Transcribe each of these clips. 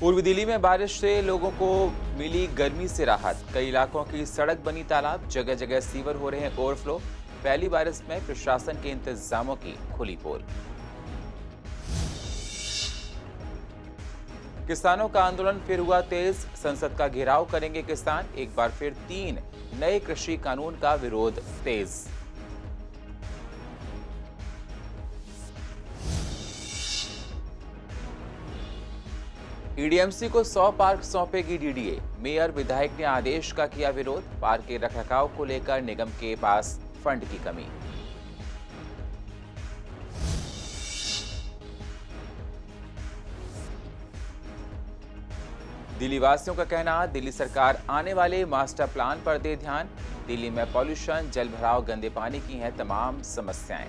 पूर्वी दिल्ली में बारिश से लोगों को मिली गर्मी से राहत। कई इलाकों की सड़क बनी तालाब, जगह जगह सीवर हो रहे हैं ओवरफ्लो। पहली बारिश में प्रशासन के इंतजामों की खुली पोल। किसानों का आंदोलन फिर हुआ तेज, संसद का घेराव करेंगे किसान। एक बार फिर 3 नए कृषि कानून का विरोध तेज। ईडीएमसी को 100 पार्क सौंपेगी डीडीए। मेयर विधायक ने आदेश का किया विरोध। पार्क के रखरखाव को लेकर निगम के पास फंड की कमी। दिल्ली वासियों का कहना, दिल्ली सरकार आने वाले मास्टर प्लान पर दे ध्यान। दिल्ली में पॉल्यूशन, जल भराव, गंदे पानी की हैं तमाम समस्याएं।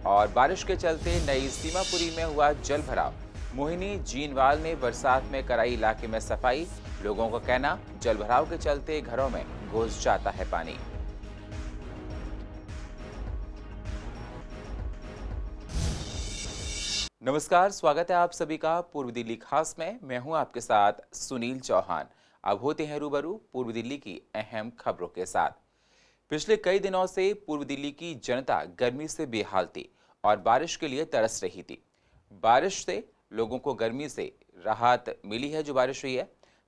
और बारिश के चलते नई सीमापुरी में हुआ जल भराव। मोहिनी जीनवाल ने बरसात में कराई इलाके में सफाई। लोगों का कहना, जल भराव के चलते घरों में घुस जाता है पानी। नमस्कार, स्वागत है आप सभी का पूर्व दिल्ली खास में। मैं हूं आपके साथ सुनील चौहान। अब होते हैं रूबरू पूर्व दिल्ली की अहम खबरों के साथ। पिछले कई दिनों से पूर्व दिल्ली की जनता गर्मी से बेहाल थी और बारिश के लिए तरस रही थी। बारिश से लोगों को गर्मी से राहत मिली है। जो बारिश हुई है,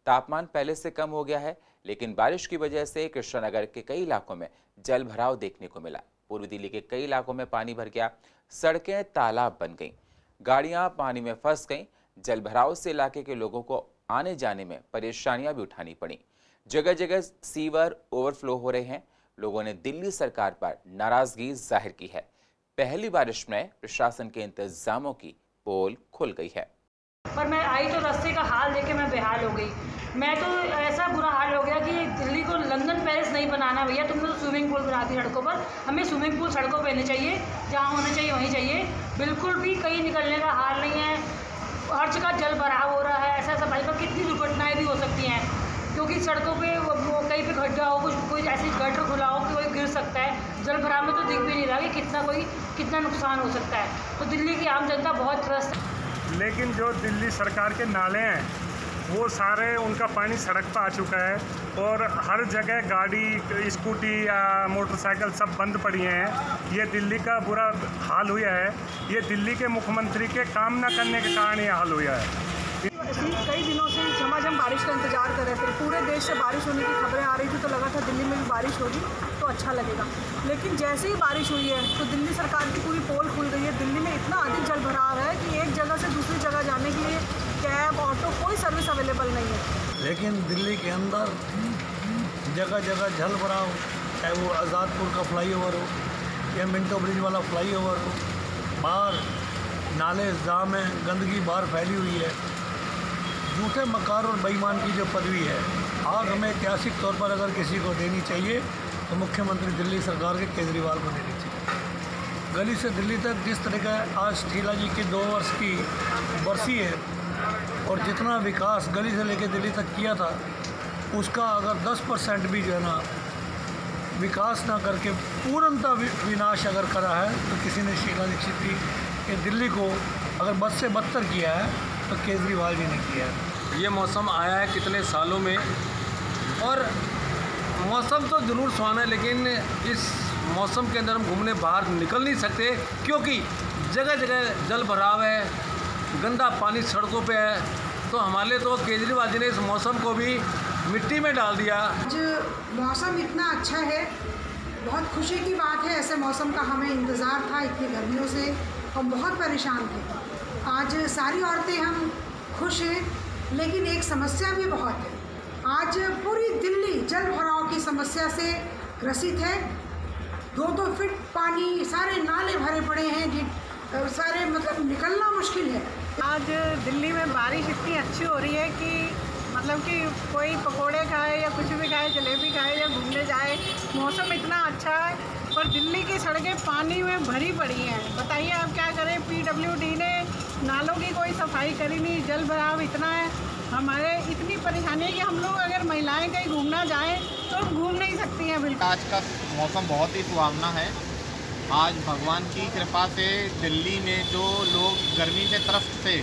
तापमान पहले से कम हो गया है, लेकिन बारिश की वजह से कृष्णनगर के कई इलाकों में जल भराव देखने को मिला। पूर्व दिल्ली के कई इलाकों में पानी भर गया, सड़कें तालाब बन गईं, गाड़ियां पानी में फंस गईं। जल भराव से इलाके के लोगों को आने जाने में परेशानियां भी उठानी पड़ी। जगह जगह सीवर ओवरफ्लो हो रहे हैं। लोगों ने दिल्ली सरकार पर नाराजगी जाहिर की है। पहली बारिश में प्रशासन के इंतजामों की पोल खुल गई है। पर मैं आई तो रास्ते का हाल देख के मैं बेहाल हो गई। मैं तो ऐसा बुरा हाल हो गया कि दिल्ली को लंदन पेरिस नहीं बनाना भैया। तुमने तो स्विमिंग पूल बना दी सड़कों पर। हमें स्विमिंग पूल सड़कों पे नहीं चाहिए, जहाँ होना चाहिए वहीं चाहिए। बिल्कुल भी कहीं निकलने का हाल नहीं है। हर जगह जल भराव हो रहा है। ऐसा सफाई पर कितनी दुर्घटनाएं भी हो सकती हैं, क्योंकि सड़कों पे कहीं पे गड्ढा हो, कुछ कोई ऐसी गटर खुला हो कि कोई गिर सकता है। जल भराव में तो दिख भी नहीं रहा कि कितना नुकसान हो सकता है। तो दिल्ली की आम जनता बहुत त्रस्त है। लेकिन जो दिल्ली सरकार के नाले हैं वो सारे, उनका पानी सड़क पर आ चुका है और हर जगह गाड़ी, स्कूटी या मोटरसाइकिल सब बंद पड़ी हैं। ये दिल्ली का बुरा हाल हुआ है। ये दिल्ली के मुख्यमंत्री के काम न करने के कारण ये हाल हुआ है। कई दिनों से झमाझम बारिश का इंतजार कर रहे थे। पूरे देश से बारिश होने की खबरें आ रही थी, तो लगा था दिल्ली में भी बारिश होगी तो अच्छा लगेगा। लेकिन जैसे ही बारिश हुई है तो दिल्ली सरकार की पूरी पोल खुल गई है। दिल्ली में इतना अधिक जल भराव है कि एक जगह से दूसरी जगह जाने के लिए कैब, ऑटो, कोई सर्विस अवेलेबल नहीं है। लेकिन दिल्ली के अंदर जगह जगह जल भराव, चाहे वो आज़ादपुर का फ्लाईओवर हो या मिंटो ब्रिज वाला फ्लाईओवर हो, बाहर नाले जाम हैं, गंदगी बाहर फैली हुई है। झूठे मकार और बेईमान की जो पदवी है, आज हमें ऐतिहासिक तौर पर अगर किसी को देनी चाहिए तो मुख्यमंत्री दिल्ली सरकार के केजरीवाल को देनी चाहिए। गली से दिल्ली तक जिस तरह का आज शीला जी की 2 वर्ष की बरसी है और जितना विकास गली से लेकर दिल्ली तक किया था, उसका अगर 10% भी जो है ना विकास ना करके पूर्णतः विनाश अगर करा है, तो किसी ने शीला दीक्षित की दिल्ली को अगर बद से बदतर किया है तो केजरीवाल जी ने किया है। ये मौसम आया है कितने सालों में, और मौसम तो जरूर सुहाना है, लेकिन इस मौसम के अंदर हम घूमने बाहर निकल नहीं सकते, क्योंकि जगह जगह जल भराव है, गंदा पानी सड़कों पे है। तो हमारे तो केजरीवाल जी ने इस मौसम को भी मिट्टी में डाल दिया। आज मौसम इतना अच्छा है, बहुत खुशी की बात है। ऐसे मौसम का हमें इंतज़ार था। इतनी गर्मियों से हम बहुत परेशान थे। आज सारी औरतें हम खुश हैं, लेकिन एक समस्या भी बहुत है। आज पूरी दिल्ली जल भराव की समस्या से ग्रसित है। 2-2 फीट पानी, सारे नाले भरे पड़े हैं, सारे मतलब निकलना मुश्किल है। आज दिल्ली में बारिश इतनी अच्छी हो रही है कि मतलब कि कोई पकोड़े खाए या कुछ भी खाए, जलेबी खाए या घूमने जाए, मौसम इतना अच्छा है। पर दिल्ली की सड़कें पानी में भरी पड़ी हैं। बताइए आप क्या करें। पीडब्ल्यूडी ने नालों की कोई सफाई करी नहीं, जल भराव इतना है। हमारे इतनी परेशानी है कि हम लोग अगर महिलाएं कहीं घूमना जाएं तो हम घूम नहीं सकती हैं बिल्कुल। आज का मौसम बहुत ही सुहावना है आज भगवान की कृपा से दिल्ली में जो लोग गर्मी से त्रस्त थे,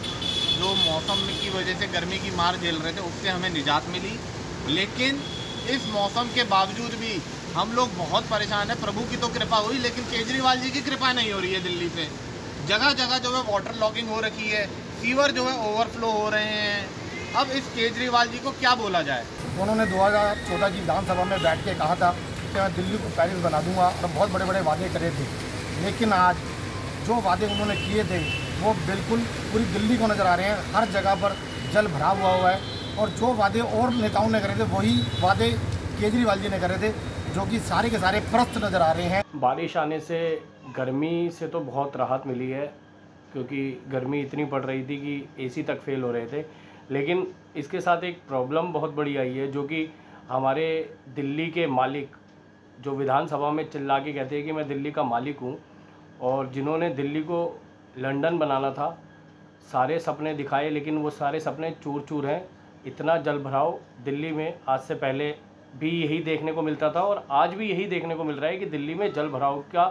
जो मौसम की वजह से गर्मी की मार झेल रहे थे, उससे हमें निजात मिली। लेकिन इस मौसम के बावजूद भी हम लोग बहुत परेशान हैं। प्रभु की तो कृपा हुई, लेकिन केजरीवाल जी की कृपा नहीं हो रही है। दिल्ली पे जगह जगह जो है वाटर लॉगिंग हो रखी है, सीवर जो है ओवरफ्लो हो रहे हैं। अब इस केजरीवाल जी को क्या बोला जाए? उन्होंने 2014 की विधानसभा में बैठ के कहा था कि मैं दिल्ली को पेरिस बना दूंगा और बहुत बड़े बड़े वादे करे थे। लेकिन आज जो वादे उन्होंने किए थे वो बिल्कुल पूरी दिल्ली को नज़र आ रहे हैं। हर जगह पर जल भरा हुआ है और जो वादे और नेताओं ने करे थे वही वादे केजरीवाल जी ने करे थे, जो कि सारे के सारे प्रस्त नज़र आ रहे हैं। बारिश आने से गर्मी से तो बहुत राहत मिली है, क्योंकि गर्मी इतनी पड़ रही थी कि एसी तक फेल हो रहे थे। लेकिन इसके साथ एक प्रॉब्लम बहुत बड़ी आई है, जो कि हमारे दिल्ली के मालिक जो विधानसभा में चिल्ला के कहते हैं कि मैं दिल्ली का मालिक हूँ, और जिन्होंने दिल्ली को लंदन बनाना था, सारे सपने दिखाए, लेकिन वो सारे सपने चूर चूर हैं। इतना जल भराव दिल्ली में आज से पहले भी यही देखने को मिलता था और आज भी यही देखने को मिल रहा है कि दिल्ली में जल भराव का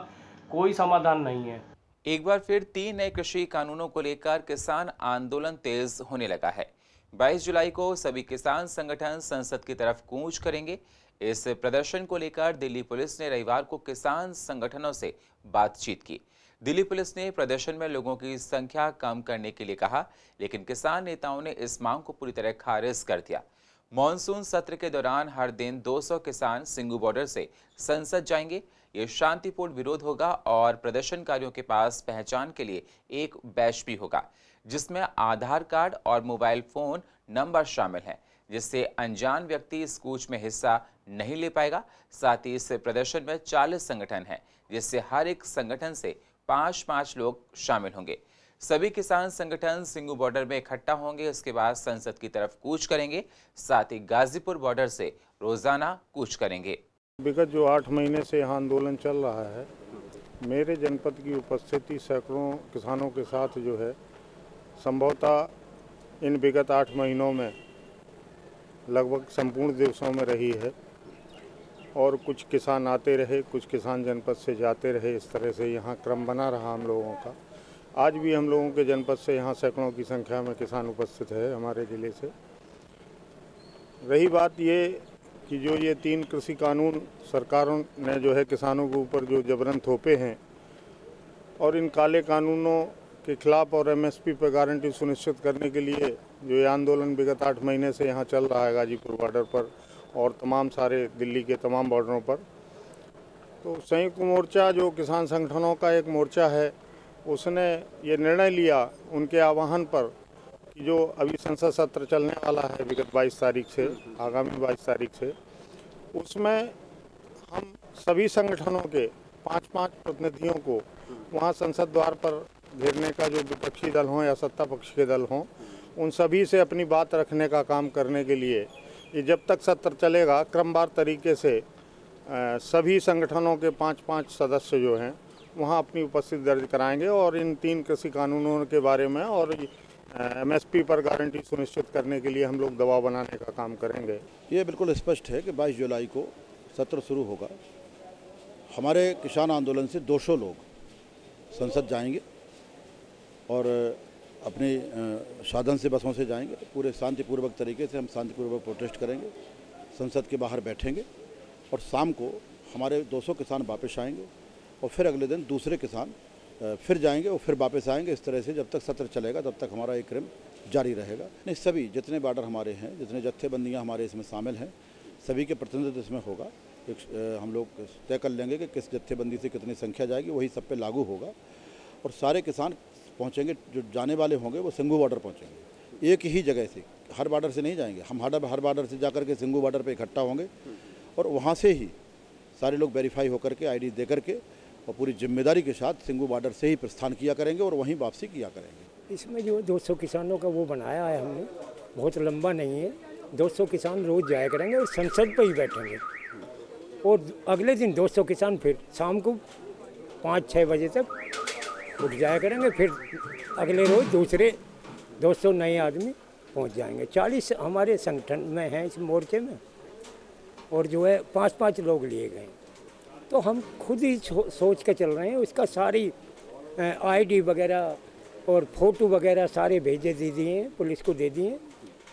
कोई समाधान नहीं है। एक बार फिर 3 नए कृषि कानूनों को लेकर किसान आंदोलन तेज होने लगा है। 22 जुलाई को सभी किसान संगठन संसद की तरफ कूच करेंगे। इस प्रदर्शन को लेकर दिल्ली पुलिस ने रविवार को किसान संगठनों से बातचीत की। दिल्ली पुलिस ने प्रदर्शन में लोगों की संख्या कम करने के लिए कहा, लेकिन किसान नेताओं ने इस मांग को पूरी तरह खारिज कर दिया। मॉनसून सत्र के दौरान हर दिन 200 किसान सिंगू बॉर्डर से संसद जाएंगे। ये शांतिपूर्ण विरोध होगा और प्रदर्शनकारियों के पास पहचान के लिए एक बैच भी होगा, जिसमें आधार कार्ड और मोबाइल फोन नंबर शामिल हैं, जिससे अनजान व्यक्ति इस कूच में हिस्सा नहीं ले पाएगा। साथ ही इस प्रदर्शन में 40 संगठन हैं, जिससे हर एक संगठन से 5-5 लोग शामिल होंगे। सभी किसान संगठन सिंगू बॉर्डर में इकट्ठा होंगे, उसके बाद संसद की तरफ कूच करेंगे। साथ ही गाजीपुर बॉर्डर से रोजाना कूच करेंगे। विगत जो 8 महीने से यहाँ आंदोलन चल रहा है, मेरे जनपद की उपस्थिति सैकड़ों किसानों के साथ जो है संभवतः इन विगत 8 महीनों में लगभग संपूर्ण दिवसों में रही है। और कुछ किसान आते रहे, कुछ किसान जनपद से जाते रहे। इस तरह से यहाँ क्रम बना रहा हम लोगों का। आज भी हम लोगों के जनपद से यहाँ सैकड़ों की संख्या में किसान उपस्थित है हमारे ज़िले से। रही बात ये कि जो ये 3 कृषि कानून सरकारों ने जो है किसानों के ऊपर जो जबरन थोपे हैं, और इन काले कानूनों के खिलाफ और एमएसपी पर गारंटी सुनिश्चित करने के लिए जो ये आंदोलन विगत 8 महीने से यहाँ चल रहा है गाजीपुर बॉर्डर पर और तमाम सारे दिल्ली के तमाम बॉर्डरों पर, तो संयुक्त मोर्चा जो किसान संगठनों का एक मोर्चा है, उसने ये निर्णय लिया उनके आह्वान पर कि जो अभी संसद सत्र चलने वाला है विगत 22 तारीख से, आगामी 22 तारीख से, उसमें हम सभी संगठनों के 5-5 प्रतिनिधियों को वहाँ संसद द्वार पर घेरने का, जो विपक्षी दल हों या सत्ता पक्ष के दल हों, उन सभी से अपनी बात रखने का काम करने के लिए ये जब तक सत्र चलेगा क्रमवार तरीके से सभी संगठनों के 5-5 सदस्य जो हैं वहाँ अपनी उपस्थिति दर्ज कराएंगे और इन 3 कृषि कानूनों के बारे में और एमएसपी पर गारंटी सुनिश्चित करने के लिए हम लोग दबाव बनाने का काम करेंगे। ये बिल्कुल स्पष्ट है कि 22 जुलाई को सत्र शुरू होगा। हमारे किसान आंदोलन से 200 लोग संसद जाएंगे और अपने साधन से, बसों से जाएंगे। पूरे शांतिपूर्वक तरीके से हम शांतिपूर्वक प्रोटेस्ट करेंगे, संसद के बाहर बैठेंगे और शाम को हमारे 200 किसान वापस आएंगे और फिर अगले दिन दूसरे किसान फिर जाएंगे और फिर वापस आएंगे। इस तरह से जब तक सत्र चलेगा तब तक हमारा ये क्रम जारी रहेगा। नहीं, सभी जितने बॉर्डर हमारे हैं, जितने जत्थेबंदियाँ हमारे इसमें शामिल हैं, सभी के प्रतिनिधित्व इसमें होगा। हम लोग तय कर लेंगे कि किस जत्थेबंदी से कितनी संख्या जाएगी, वही सब पे लागू होगा। और सारे किसान पहुँचेंगे, जो जाने वाले होंगे वो सिंगू बॉर्डर पहुँचेंगे। एक ही जगह से, हर बॉर्डर से नहीं जाएंगे। हम हर बॉर्डर से जाकर के सिंगू बॉर्डर पर इकट्ठा होंगे और वहाँ से ही सारे लोग वेरीफाई होकर के ID दे करके और पूरी जिम्मेदारी के साथ सिंगू बॉर्डर से ही प्रस्थान किया करेंगे और वहीं वापसी किया करेंगे। इसमें जो 200 किसानों का वो बनाया है हमने, बहुत लंबा नहीं है। 200 किसान रोज़ जाया करेंगे और संसद पर ही बैठेंगे और अगले दिन 200 किसान फिर शाम को 5-6 बजे तक उठ जाया करेंगे। फिर अगले रोज़ दूसरे 200 नए आदमी पहुंच जाएंगे। 40 हमारे संगठन में हैं इस मोर्चे में और जो है 5-5 लोग लिए गए। तो हम खुद ही सोच के चल रहे हैं। उसका सारी आईडी वगैरह और फ़ोटो वगैरह सारे भेजे दे दिए हैं, पुलिस को दे दिए हैं।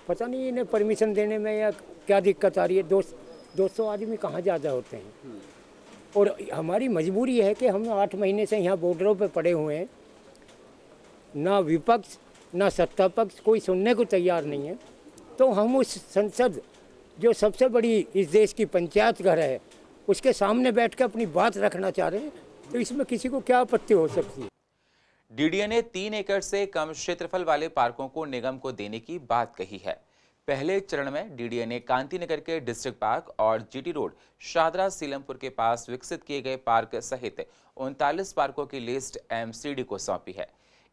पता नहीं इन्हें परमिशन देने में या क्या दिक्कत आ रही है। 200 आदमी कहाँ ज़्यादा होते हैं। और हमारी मजबूरी है कि हम 8 महीने से यहाँ बॉर्डरों पे पड़े हुए हैं, ना विपक्ष ना सत्ता पक्ष कोई सुनने को तैयार नहीं है। तो हम उस संसद जो सबसे बड़ी इस देश की पंचायत घर है, उसके सामने बैठ कर अपनी बात रखना चाह रहे हैं। तो इसमें किसी को क्या आपत्ति हो सकती है। डीडीए ने 3 एकड़ से कम क्षेत्रफल वाले पार्कों को निगम को देने की बात कही है। पहले चरण में डीडीए ने कांति नगर के डिस्ट्रिक्ट पार्क और जीटी रोड शादरा सीलमपुर के पास विकसित किए गए पार्क सहित 39 पार्कों की लिस्ट एमसीडी को सौंपी है।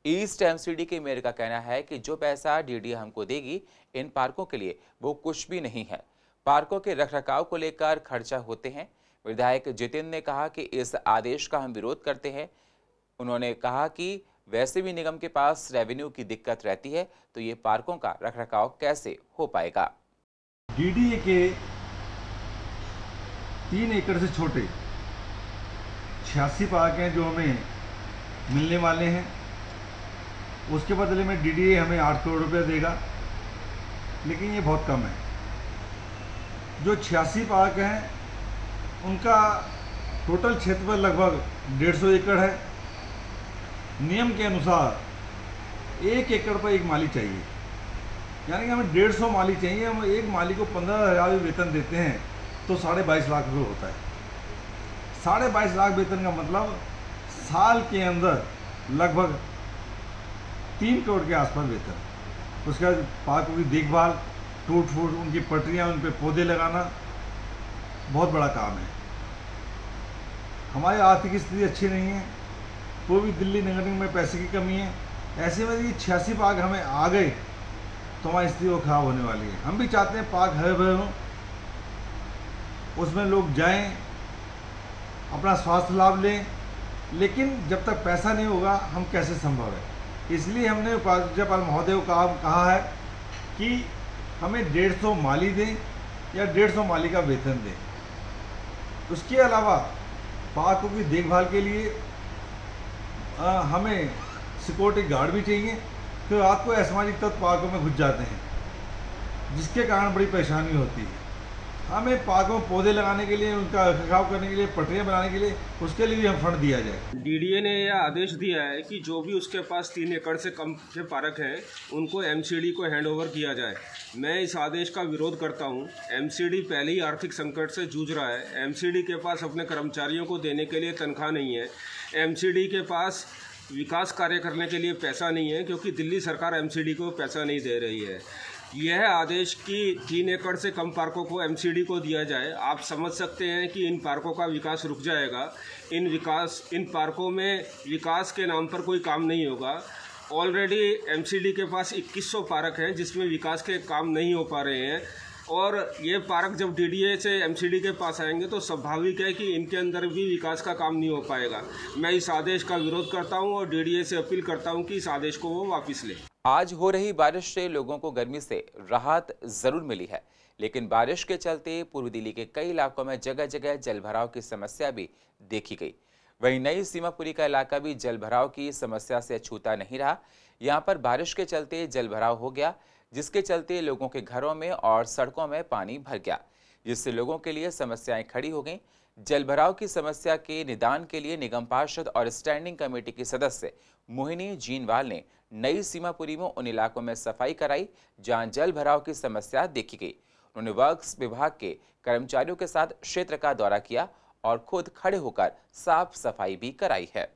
ईस्ट एमसीडी के मेयर का कहना है कि जो पैसा डीडीए हमको देगी इन पार्कों के लिए वो कुछ भी नहीं है। पार्कों के रखरखाव को लेकर खर्चा होते हैं। विधायक जितेंद्र ने कहा कि इस आदेश का हम विरोध करते हैं। उन्होंने कहा कि वैसे भी निगम के पास रेवेन्यू की दिक्कत रहती है, तो ये पार्कों का रखरखाव कैसे हो पाएगा। डीडीए के 3 एकड़ से छोटे 86 पार्क हैं जो हमें मिलने वाले हैं। उसके बदले में डीडीए हमें 8 करोड़ रुपये देगा, लेकिन ये बहुत कम है। जो 86 पार्क हैं उनका टोटल क्षेत्रफल लगभग 150 एकड़ है। नियम के अनुसार 1 एकड़ पर एक माली चाहिए, यानी कि हमें 150 माली चाहिए। हम एक माली को 15,000 वेतन देते हैं तो 22.5 लाख रुपये होता है। 22.5 लाख वेतन का मतलब साल के अंदर लगभग 3 करोड़ के आसपास वेतन। उसके बाद पार्कों की देखभाल, टूट फूट, उनकी पटरियाँ, उन पर पौधे लगाना बहुत बड़ा काम है। हमारी आर्थिक स्थिति अच्छी नहीं है, पूर्वी दिल्ली नगर निगम में पैसे की कमी है। ऐसे में ये 86 पार्क हमें आ गए तो हमारी स्थिति वो खराब होने वाली है। हम भी चाहते हैं पार्क हरे भरे हों, उसमें लोग जाएं, अपना स्वास्थ्य लाभ लें, लेकिन जब तक पैसा नहीं होगा हम कैसे संभव है। इसलिए हमने राज्यपाल महोदय को कहा है कि हमें 150 माली दें या 150 माली का वेतन दें। उसके अलावा पार्कों की देखभाल के लिए हमें सिक्योरिटी गार्ड भी चाहिए, तो रात को असामाजिक तत्व पार्कों में घुस जाते हैं, जिसके कारण बड़ी परेशानी होती है। हमें पार्कों में पौधे लगाने के लिए, उनका रखरखाव करने के लिए, पटरियाँ बनाने के लिए, उसके लिए भी हम फंड दिया जाए। डीडीए ने यह आदेश दिया है कि जो भी उसके पास 3 एकड़ से कम के पार्क हैं उनको एमसीडी को हैंडओवर किया जाए। मैं इस आदेश का विरोध करता हूं। एमसीडी पहले ही आर्थिक संकट से जूझ रहा है। एमसीडी के पास अपने कर्मचारियों को देने के लिए तनख्वाह नहीं है। एमसीडी के पास विकास कार्य करने के लिए पैसा नहीं है, क्योंकि दिल्ली सरकार एमसीडी को पैसा नहीं दे रही है। यह आदेश कि 3 एकड़ से कम पार्कों को एमसीडी को दिया जाए, आप समझ सकते हैं कि इन पार्कों का विकास रुक जाएगा। इन पार्कों में विकास के नाम पर कोई काम नहीं होगा। ऑलरेडी एमसीडी के पास 2100 पार्क हैं जिसमें विकास के काम नहीं हो पा रहे हैं, और ये पार्क जब डीडीए से एमसीडी के पास आएंगे तो स्वाभाविक है कि इनके अंदर भी विकास का काम नहीं हो पाएगा। मैं इस आदेश का विरोध करता हूं और डीडीए से अपील करता हूं कि इस आदेश को वो वापस ले। आज हो रही बारिश से लोगों को गर्मी से राहत जरूर मिली है, लेकिन बारिश के चलते पूर्वी दिल्ली के कई इलाकों में जगह जगह जलभराव की समस्या भी देखी गई। वहीं नई सीमापुरी का इलाका भी जलभराव की समस्या से अछूता नहीं रहा। यहाँ पर बारिश के चलते जलभराव हो गया, जिसके चलते लोगों के घरों में और सड़कों में पानी भर गया, जिससे लोगों के लिए समस्याएं खड़ी हो गईं। जलभराव की समस्या के निदान के लिए निगम पार्षद और स्टैंडिंग कमेटी की सदस्य मोहिनी जीनवाल ने नई सीमापुरी में उन इलाकों में सफाई कराई जहां जलभराव की समस्या देखी गई। उन्होंने वर्क्स विभाग के कर्मचारियों के साथ क्षेत्र का दौरा किया और खुद खड़े होकर साफ सफाई भी कराई है।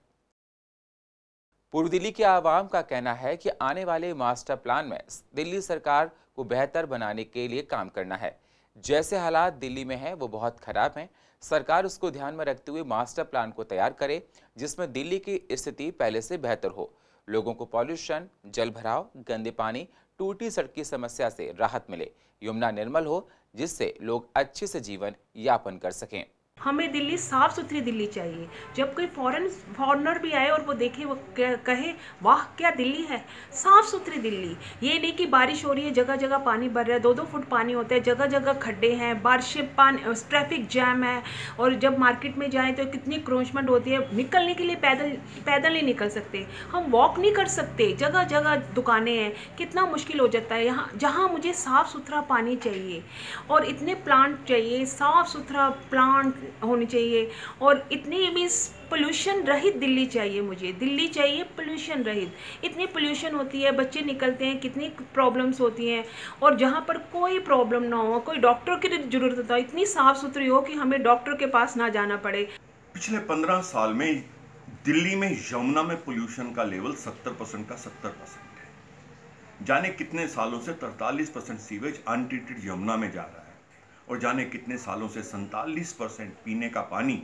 पूर्व दिल्ली के आवाम का कहना है कि आने वाले मास्टर प्लान में दिल्ली सरकार को बेहतर बनाने के लिए काम करना है। जैसे हालात दिल्ली में हैं वो बहुत खराब हैं। सरकार उसको ध्यान में रखते हुए मास्टर प्लान को तैयार करे जिसमें दिल्ली की स्थिति पहले से बेहतर हो, लोगों को पॉल्यूशन, जलभराव, गंदे पानी, टूटी सड़क की समस्या से राहत मिले, यमुना निर्मल हो जिससे लोग अच्छे से जीवन यापन कर सकें। हमें दिल्ली साफ़ सुथरी दिल्ली चाहिए। जब कोई फॉरेनर भी आए और वो देखे, वो कहे वाह क्या दिल्ली है, साफ़ सुथरी दिल्ली। ये नहीं कि बारिश हो रही है जगह जगह पानी भर रहा है, 2-2 फुट पानी होता है, जगह जगह खड्डे हैं, बारिशें, पानी, ट्रैफिक जैम है। और जब मार्केट में जाएँ तो कितनी क्रोचमेंट होती है, निकलने के लिए पैदल नहीं निकल सकते, हम वॉक नहीं कर सकते, जगह जगह दुकानें हैं, कितना मुश्किल हो जाता है। यहाँ जहाँ मुझे साफ़ सुथरा पानी चाहिए और इतने प्लांट चाहिए, साफ़ सुथरा प्लांट होनी चाहिए, और इतनी मीन्स पोल्यूशन रहित दिल्ली चाहिए। मुझे दिल्ली चाहिए पोल्यूशन रहित। इतनी पोल्यूशन होती है, बच्चे निकलते हैं, कितनी प्रॉब्लम्स होती हैं, और जहाँ पर कोई प्रॉब्लम ना हो, कोई डॉक्टर की ज़रूरत होता है, इतनी साफ़ सुथरी हो कि हमें डॉक्टर के पास ना जाना पड़े। पिछले 15 साल में दिल्ली में यमुना में पोल्यूशन का लेवल 70% का 70% है। जाने कितने सालों से 43% सीवेज अनट्रीटेड यमुना में जा रहा है, और जाने कितने सालों से 47% पीने का पानी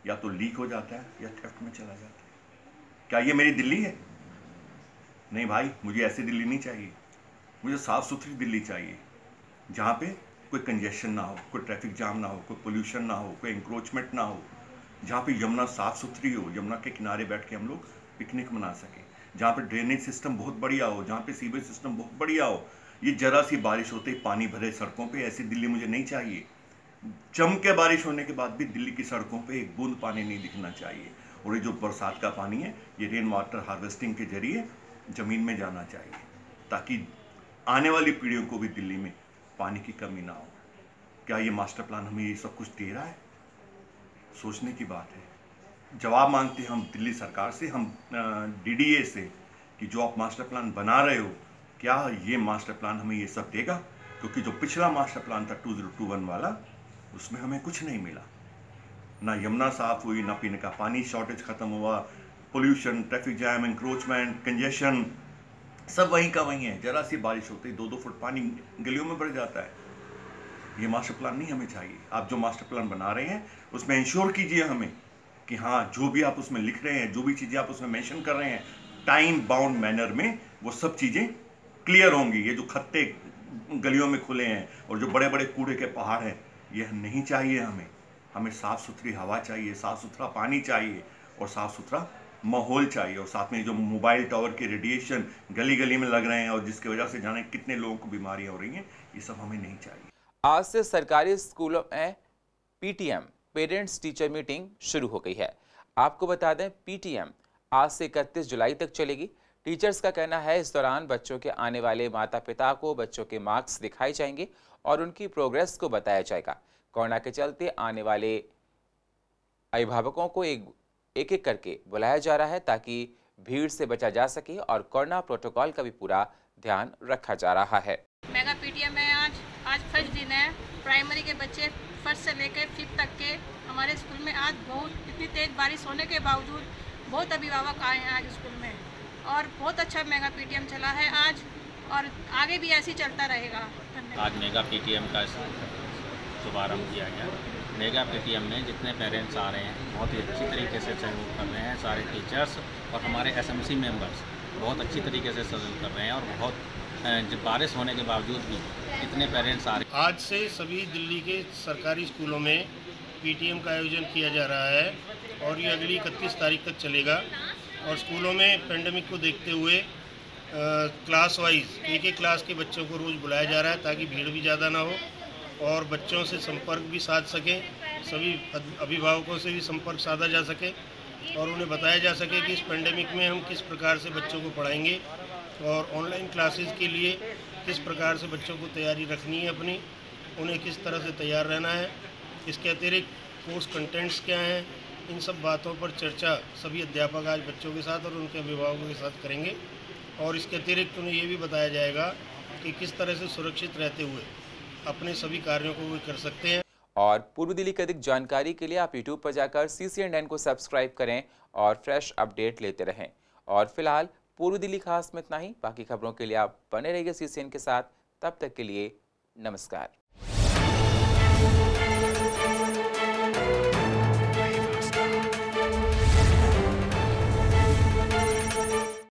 या तो लीक हो जाता है या थेफ्ट में चला जाता है। क्या ये मेरी दिल्ली है? नहीं भाई, मुझे ऐसी दिल्ली नहीं चाहिए। मुझे साफ़ सुथरी दिल्ली चाहिए, जहाँ पे कोई कंजेशन ना हो, कोई ट्रैफिक जाम ना हो, कोई पोल्यूशन ना हो, कोई इंक्रोचमेंट ना हो, जहाँ पे यमुना साफ़ सुथरी हो, यमुना के किनारे बैठ के हम लोग पिकनिक मना सकें, जहाँ पे ड्रेनेज सिस्टम बहुत बढ़िया हो, जहाँ पे सीवेज सिस्टम बहुत बढ़िया हो। ये जरा सी बारिश होते ही पानी भरे सड़कों पे, ऐसी दिल्ली मुझे नहीं चाहिए। जम के बारिश होने के बाद भी दिल्ली की सड़कों पे एक बूंद पानी नहीं दिखना चाहिए, और ये जो बरसात का पानी है, ये रेन वाटर हार्वेस्टिंग के जरिए ज़मीन में जाना चाहिए, ताकि आने वाली पीढ़ियों को भी दिल्ली में पानी की कमी ना हो। क्या ये मास्टर प्लान हमें ये सब कुछ दे रहा है? सोचने की बात है। जवाब मांगते हैं हम दिल्ली सरकार से, हम DDA से, कि जो आप मास्टर प्लान बना रहे हो, क्या ये मास्टर प्लान हमें ये सब देगा? क्योंकि जो पिछला मास्टर प्लान था 2021 वाला, उसमें हमें कुछ नहीं मिला। ना यमुना साफ हुई, ना पीने का पानी शॉर्टेज खत्म हुआ, pollution, traffic jam, encroachment, congestion, सब वहीं का वहीं है। जरा सी बारिश होती है 2-2 फुट पानी गलियों में भर जाता है। ये मास्टर प्लान नहीं हमें चाहिए। आप जो मास्टर प्लान बना रहे हैं उसमें इंश्योर कीजिए हमें कि हाँ, जो भी आप उसमें लिख रहे हैं, जो भी चीज़ें आप उसमें मेंशन कर रहे हैं, टाइम बाउंड मैनर में वो सब चीज़ें क्लियर होंगी। ये जो खत्ते गलियों में खुले हैं और जो बड़े बड़े कूड़े के पहाड़ हैं, ये नहीं चाहिए हमें। हमें साफ़ सुथरी हवा चाहिए, साफ़ सुथरा पानी चाहिए, और साफ़ सुथरा माहौल चाहिए। और साथ में जो मोबाइल टावर के रेडिएशन गली गली में लग रहे हैं और जिसकी वजह से जाने कितने लोगों को बीमारियां हो रही हैं, ये सब हमें नहीं चाहिए। आज से सरकारी स्कूलों में PTM पेरेंट्स टीचर मीटिंग शुरू हो गई है। आपको बता दें, PTM आज से 31 जुलाई तक चलेगी। टीचर्स का कहना है इस दौरान बच्चों के आने वाले माता पिता को बच्चों के मार्क्स दिखाए जाएंगे और उनकी प्रोग्रेस को बताया जाएगा। कोरोना के चलते आने वाले अभिभावकों को एक एक करके बुलाया जा रहा है ताकि भीड़ से बचा जा सके, और कोरोना प्रोटोकॉल का भी पूरा ध्यान रखा जा रहा है। मेगा PTM में आज फर्स्ट दिन है। प्राइमरी के बच्चे फर्स्ट से लेकर 5th तक के हमारे स्कूल में आज बहुत इतनी तेज बारिश होने के बावजूद बहुत अभिभावक आए हैं आज स्कूल में, और बहुत अच्छा मेगा PTM चला है आज, और आगे भी ऐसे ही चलता रहेगा। आज मेगा PTM का शुभारम्भ किया गया। मेगा PTM में जितने पेरेंट्स आ रहे हैं बहुत ही अच्छी तरीके से सहयोग कर रहे हैं। सारे टीचर्स और हमारे SMC मेंबर्स बहुत अच्छी तरीके से सहयोग कर रहे हैं, और बहुत बारिश होने के बावजूद भी इतने पेरेंट्स आ रहे हैं। आज से सभी दिल्ली के सरकारी स्कूलों में PTM का आयोजन किया जा रहा है, और ये अगली 31 तारीख तक चलेगा। और स्कूलों में पेंडेमिक को देखते हुए क्लास वाइज एक क्लास के बच्चों को रोज़ बुलाया जा रहा है, ताकि भीड़ भी ज़्यादा ना हो और बच्चों से संपर्क भी साध सकें, सभी अभिभावकों से भी संपर्क साधा जा सके, और उन्हें बताया जा सके कि इस पेंडेमिक में हम किस प्रकार से बच्चों को पढ़ाएंगे, और ऑनलाइन क्लासेस के लिए किस प्रकार से बच्चों को तैयारी रखनी है अपनी, उन्हें किस तरह से तैयार रहना है, इसके अतिरिक्त कोर्स कंटेंट्स क्या हैं, इन सब बातों पर चर्चा सभी अध्यापक आज बच्चों के साथ और उनके अभिभावकों के साथ करेंगे। और इसके अतिरिक्त उन्हें ये भी बताया जाएगा कि किस तरह से सुरक्षित रहते हुए अपने सभी कार्यों को वो कर सकते हैं। और पूर्व दिल्ली की अधिक जानकारी के लिए आप YouTube पर जाकर CCNN को सब्सक्राइब करें और फ्रेश अपडेट लेते रहें। और फिलहाल पूर्व दिल्ली खास में इतना ही। बाकी खबरों के लिए आप बने रहिए CCN के साथ। तब तक के लिए नमस्कार।